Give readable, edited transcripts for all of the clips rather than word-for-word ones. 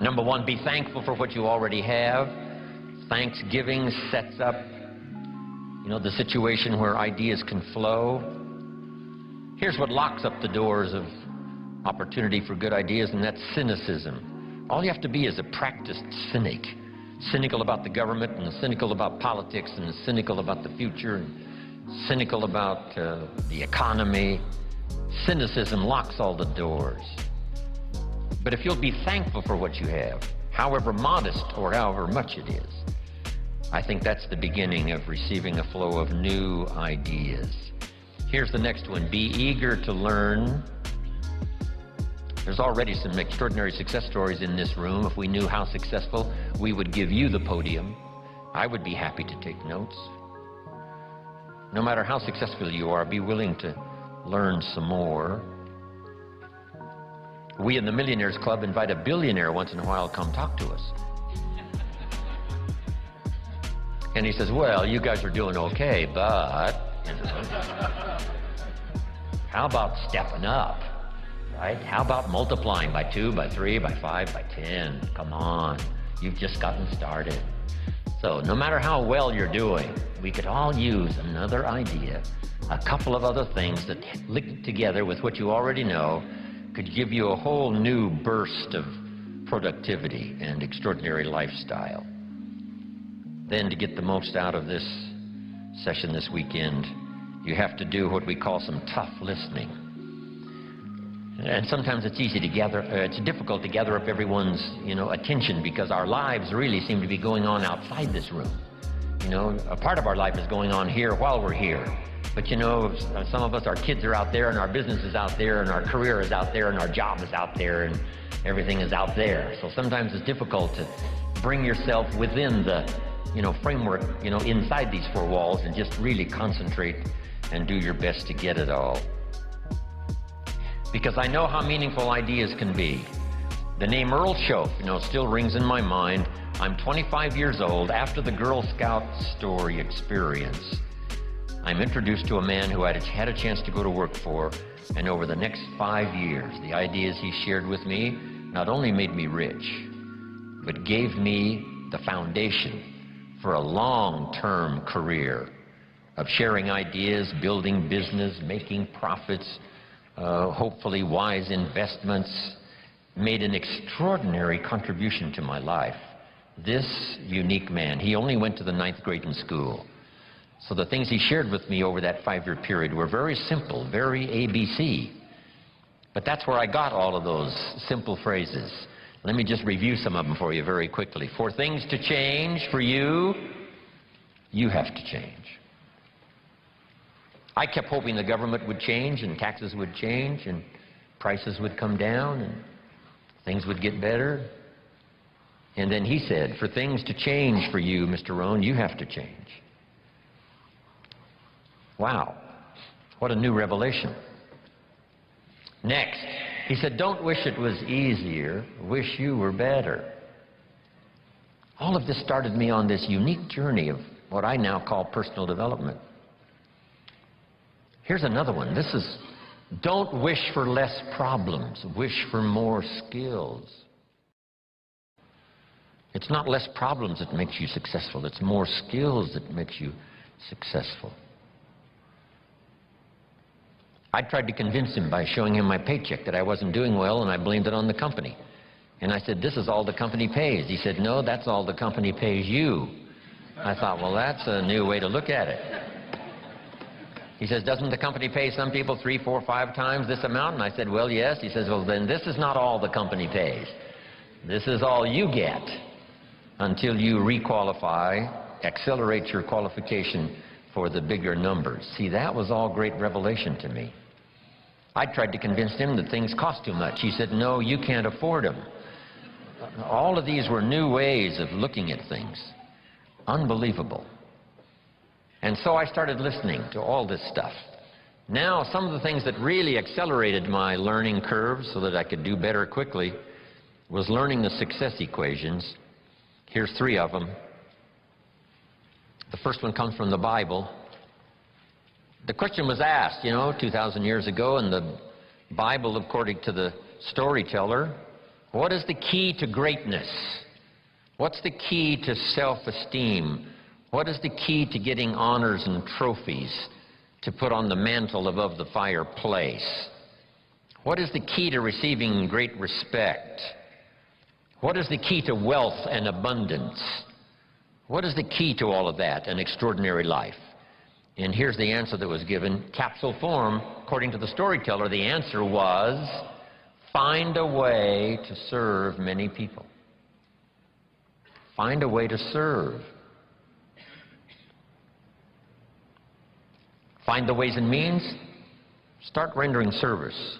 Number one, be thankful for what you already have. Thanksgiving sets up, the situation where ideas can flow. Here's what locks up the doors of opportunity for good ideas, and that's cynicism. All you have to be is a practiced cynic. Cynical about the government, and cynical about politics, and cynical about the future, and cynical about the economy. Cynicism locks all the doors. But if you'll be thankful for what you have, however modest or however much it is, I think that's the beginning of receiving a flow of new ideas. Here's the next one. Be eager to learn. There's already some extraordinary success stories in this room. If we knew how successful, we would give you the podium. I would be happy to take notes. No matter how successful you are, be willing to learn some more. We in the Millionaires Club invite a billionaire once in a while to come talk to us. And he says, well, you guys are doing okay, but how about stepping up, right? How about multiplying by 2, by 3, by 5, by 10? Come on, you've just gotten started. So no matter how well you're doing, we could all use another idea, a couple of other things that linked together with what you already know could give you a whole new burst of productivity and extraordinary lifestyle. Then to get the most out of this session this weekend, you have to do what we call some tough listening. And sometimes it's difficult to gather up everyone's, attention, because our lives really seem to be going on outside this room. A part of our life is going on here while we're here. But some of us, our kids are out there, and our business is out there, and our career is out there, and our job is out there, and everything is out there. So sometimes it's difficult to bring yourself within the, framework, inside these four walls, and just really concentrate and do your best to get it all. Because I know how meaningful ideas can be. The name Earl Shoaff, still rings in my mind. I'm 25 years old after the Girl Scout story experience. I'm introduced to a man who I had a chance to go to work for, and over the next 5 years, the ideas he shared with me not only made me rich, but gave me the foundation for a long-term career of sharing ideas, building business, making profits, hopefully wise investments, made an extraordinary contribution to my life. This unique man, he only went to the 9th grade in school. So the things he shared with me over that 5-year period were very simple, very ABC. But that's where I got all of those simple phrases. Let me just review some of them for you very quickly. For things to change for you, you have to change. I kept hoping the government would change, and taxes would change, and prices would come down, and things would get better. And then he said, for things to change for you, Mr. Rohn, you have to change. Wow, what a new revelation. Next, he said, don't wish it was easier, wish you were better. All of this started me on this unique journey of what I now call personal development. Here's another one. This is, don't wish for less problems, wish for more skills. It's not less problems that makes you successful, it's more skills that makes you successful. I tried to convince him by showing him my paycheck that I wasn't doing well, and I blamed it on the company. And I said, this is all the company pays. He said, no, that's all the company pays you. I thought, well, that's a new way to look at it. He says, doesn't the company pay some people 3, 4, 5 times this amount? And I said, well, yes. He says, well, then this is not all the company pays. This is all you get until you requalify, accelerate your qualification for the bigger numbers. See, that was all great revelation to me. I tried to convince him that things cost too much. He said, no, you can't afford them. All of these were new ways of looking at things. Unbelievable. And so I started listening to all this stuff. Now, some of the things that really accelerated my learning curve so that I could do better quickly was learning the success equations. Here's 3 of them. The first one comes from the Bible. The question was asked, 2,000 years ago in the Bible, according to the storyteller, What is the key to greatness? What's the key to self-esteem? What is the key to getting honors and trophies to put on the mantle above the fireplace? What is the key to receiving great respect? What is the key to wealth and abundance? What is the key to all of that, an extraordinary life? And here's the answer that was given, capsule form. According to the storyteller, the answer was, find a way to serve many people. Find a way to serve. Find the ways and means. Start rendering service.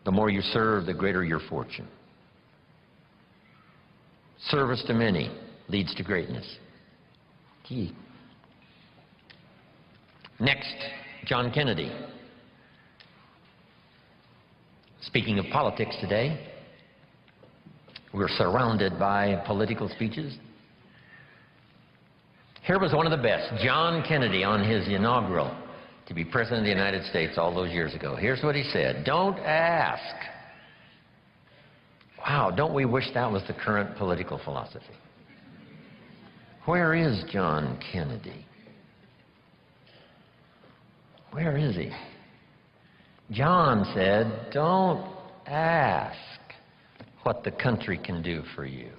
The more you serve, the greater your fortune. Service to many leads to greatness. Key. Next, John Kennedy. Speaking of politics today, we're surrounded by political speeches. Here was one of the best, John Kennedy, on his inaugural to be President of the United States all those years ago. Here's what he said, "Don't ask." Wow, don't we wish that was the current political philosophy? Where is John Kennedy? Where is he? John said, "Don't ask what the country can do for you.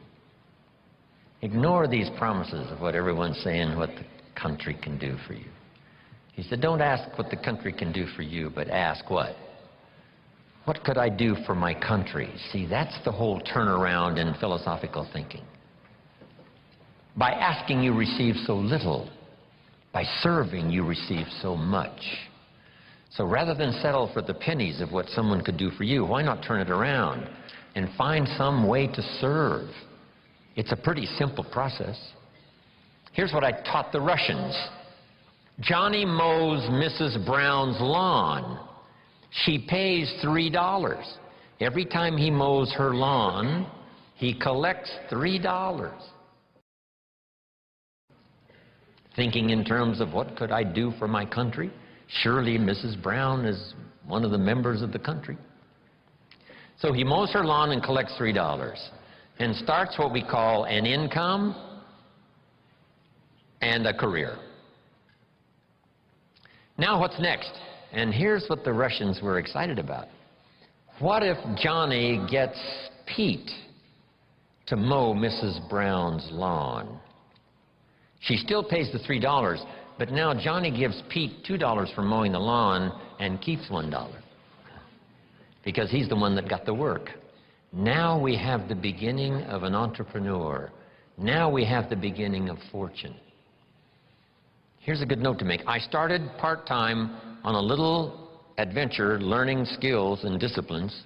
Ignore these promises of what everyone's saying what the country can do for you." He said, don't ask what the country can do for you, but ask what? What could I do for my country? See, that's the whole turnaround in philosophical thinking. By asking, you receive so little. By serving, you receive so much. So rather than settle for the pennies of what someone could do for you, why not turn it around and find some way to serve? It's a pretty simple process. Here's what I taught the Russians. Johnny mows Mrs. Brown's lawn. She pays $3. Every time he mows her lawn, he collects $3. Thinking in terms of what could I do for my country? Surely Mrs. Brown is one of the members of the country. So he mows her lawn and collects $3 and starts what we call an income and a career. Now what's next? And here's what the Russians were excited about. What if Johnny gets Pete to mow Mrs. Brown's lawn? She still pays the $3, but now Johnny gives Pete $2 for mowing the lawn and keeps $1 because he's the one that got the work. Now we have the beginning of an entrepreneur. Now we have the beginning of fortune. Here's a good note to make. I started part-time on a little adventure learning skills and disciplines,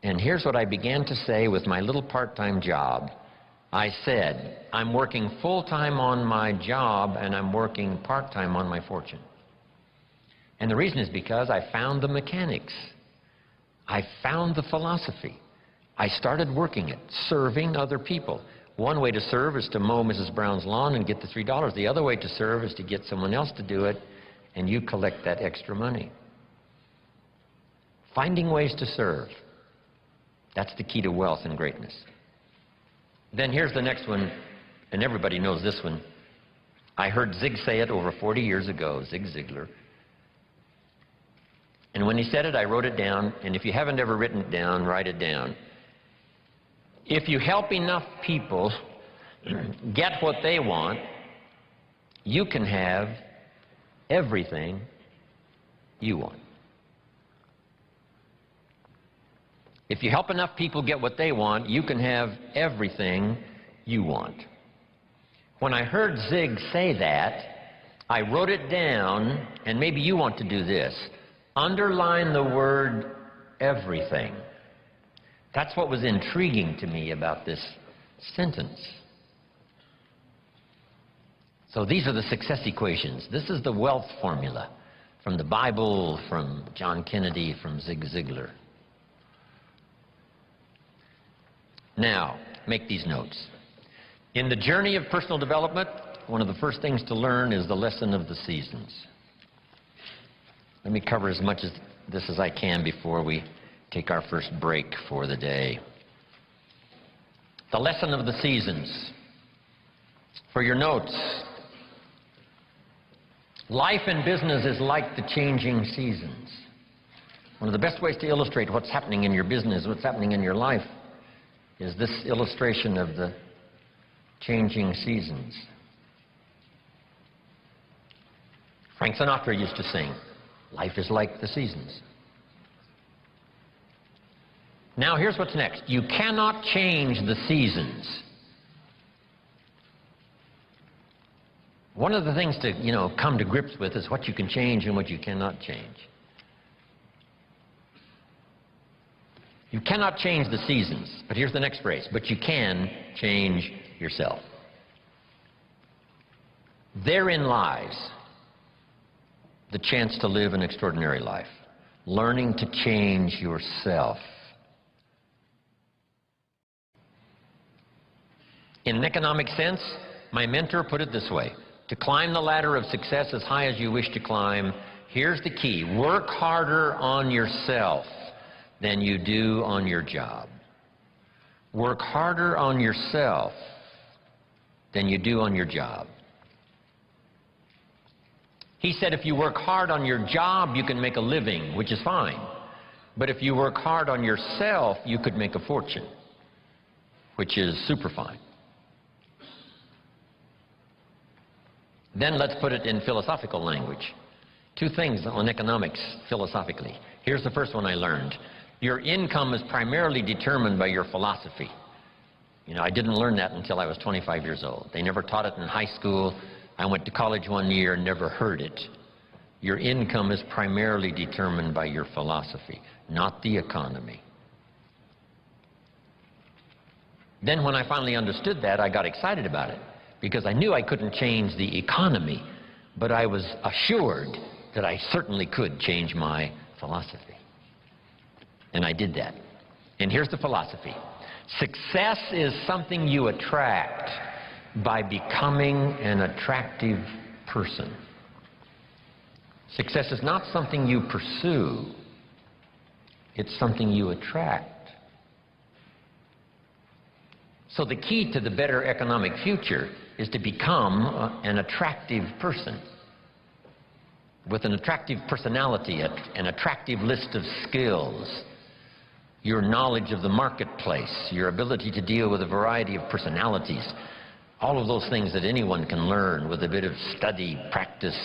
and here's what I began to say with my little part-time job. I said, I'm working full-time on my job and I'm working part-time on my fortune. And the reason is because I found the mechanics. I found the philosophy. I started working it, serving other people. One way to serve is to mow Mrs. Brown's lawn and get the $3. The other way to serve is to get someone else to do it, and you collect that extra money. Finding ways to serve. That's the key to wealth and greatness. Then here's the next one, and everybody knows this one. I heard Zig say it over 40 years ago, Zig Ziglar. And when he said it, I wrote it down, and if you haven't ever written it down, write it down. If you help enough people get what they want, you can have everything you want. If you help enough people get what they want, you can have everything you want. When I heard Zig say that, I wrote it down, and maybe you want to do this. Underline the word everything. That's what was intriguing to me about this sentence. So these are the success equations. This is the wealth formula from the Bible, from John Kennedy, from Zig Ziglar. Now, make these notes. In the journey of personal development, one of the first things to learn is the lesson of the seasons. Let me cover as much of this as I can before we take our first break for the day. The lesson of the seasons. For your notes, life and business is like the changing seasons. One of the best ways to illustrate what's happening in your business, what's happening in your life, is this illustration of the changing seasons. Frank Sinatra used to sing, "Life is like the seasons." Now here's what's next. You cannot change the seasons. One of the things to, come to grips with is what you can change and what you cannot change. You cannot change the seasons, but here's the next phrase, but you can change yourself. Therein lies the chance to live an extraordinary life, learning to change yourself. In an economic sense, my mentor put it this way: to climb the ladder of success as high as you wish to climb, here's the key: work harder on yourself than you do on your job. Work harder on yourself than you do on your job. He said if you work hard on your job, you can make a living, which is fine. But if you work hard on yourself, you could make a fortune, which is super fine. Then let's put it in philosophical language. Two things on economics philosophically. Here's the first one I learned. Your income is primarily determined by your philosophy. I didn't learn that until I was 25 years old. They never taught it in high school. I went to college one year and never heard it. Your income is primarily determined by your philosophy, not the economy. Then when I finally understood that, I got excited about it, because I knew I couldn't change the economy, but I was assured that I certainly could change my philosophy. And I did that. And here's the philosophy. Success is something you attract by becoming an attractive person. Success is not something you pursue. It's something you attract. So the key to the better economic future is to become an attractive person with an attractive personality, an attractive list of skills, your knowledge of the marketplace, your ability to deal with a variety of personalities, all of those things that anyone can learn with a bit of study, practice,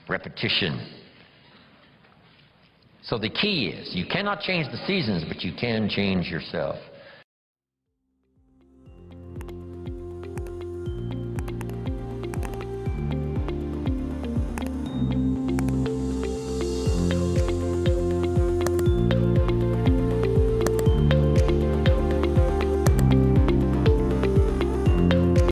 repetition. So the key is, you cannot change the seasons, but you can change yourself.